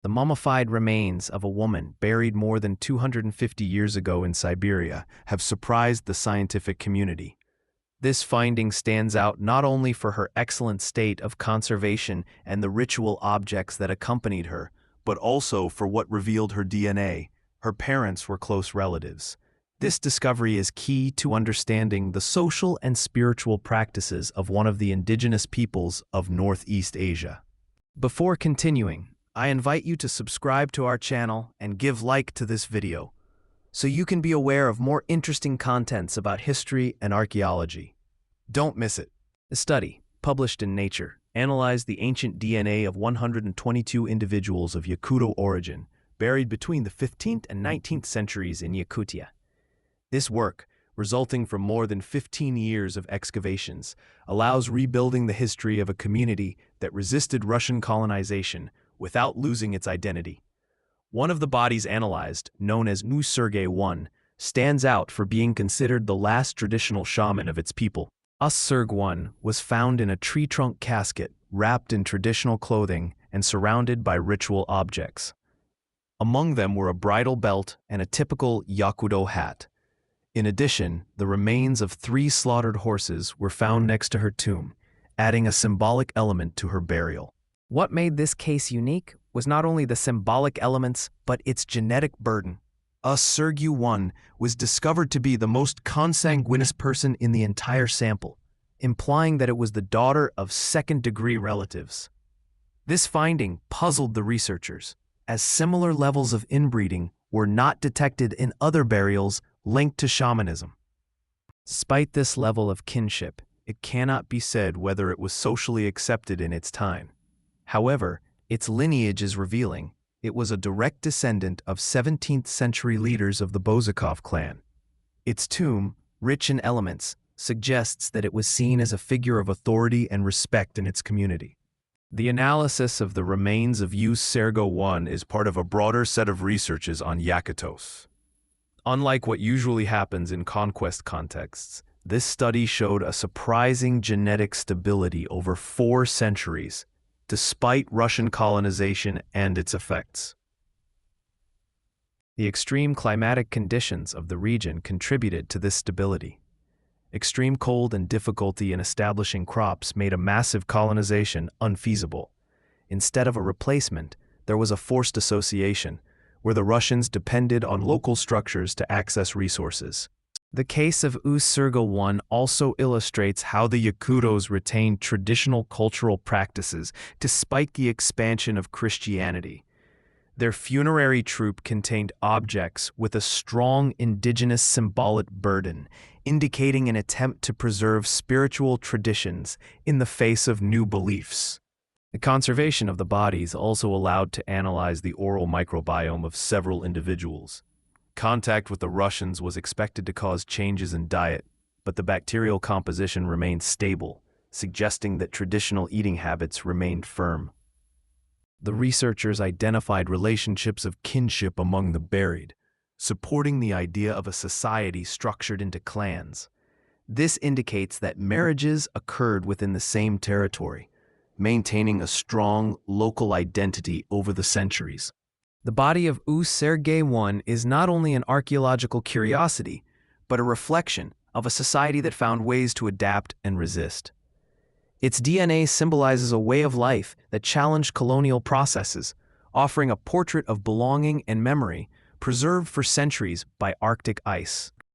The mummified remains of a woman buried more than 250 years ago in Siberia have surprised the scientific community. This finding stands out not only for her excellent state of conservation and the ritual objects that accompanied her, but also for what revealed her DNA. Her parents were close relatives. This discovery is key to understanding the social and spiritual practices of one of the indigenous peoples of Northeast Asia. Before continuing, I invite you to subscribe to our channel and give like to this video, so you can be aware of more interesting contents about history and archaeology. Don't miss it. A study, published in Nature, analyzed the ancient DNA of 122 individuals of Yakuto origin, buried between the 15th and 19th centuries in Yakutia. This work, resulting from more than 15 years of excavations, allows rebuilding the history of a community that resisted Russian colonization without losing its identity. One of the bodies analyzed, known as UsSergue's, stands out for being considered the last traditional shaman of its people. UsSergue's was found in a tree trunk casket, wrapped in traditional clothing and surrounded by ritual objects. Among them were a bridle belt and a typical Yakuto hat. In addition, the remains of 3 slaughtered horses were found next to her tomb, adding a symbolic element to her burial. What made this case unique was not only the symbolic elements, but its genetic burden. UsSergue's was discovered to be the most consanguineous person in the entire sample, implying that it was the daughter of second-degree relatives. This finding puzzled the researchers, as similar levels of inbreeding were not detected in other burials linked to shamanism. Despite this level of kinship, it cannot be said whether it was socially accepted in its time. However, its lineage is revealing. It was a direct descendant of 17th-century leaders of the Bozakov clan. Its tomb, rich in elements, suggests that it was seen as a figure of authority and respect in its community. The analysis of the remains of UsSergue's is part of a broader set of researches on Yakutos. Unlike what usually happens in conquest contexts, this study showed a surprising genetic stability over 4 centuries, despite Russian colonization and its effects. The extreme climatic conditions of the region contributed to this stability. Extreme cold and difficulty in establishing crops made a massive colonization unfeasible. Instead of a replacement, there was a forced association, where the Russians depended on local structures to access resources. The case of UsSergue's also illustrates how the Yakutos retained traditional cultural practices despite the expansion of Christianity. Their funerary troupe contained objects with a strong indigenous symbolic burden, indicating an attempt to preserve spiritual traditions in the face of new beliefs. The conservation of the bodies also allowed to analyze the oral microbiome of several individuals. Contact with the Russians was expected to cause changes in diet, but the bacterial composition remained stable, suggesting that traditional eating habits remained firm. The researchers identified relationships of kinship among the buried, supporting the idea of a society structured into clans. This indicates that marriages occurred within the same territory, maintaining a strong local identity over the centuries. The body of UsSergue's is not only an archaeological curiosity, but a reflection of a society that found ways to adapt and resist. Its DNA symbolizes a way of life that challenged colonial processes, offering a portrait of belonging and memory preserved for centuries by Arctic ice.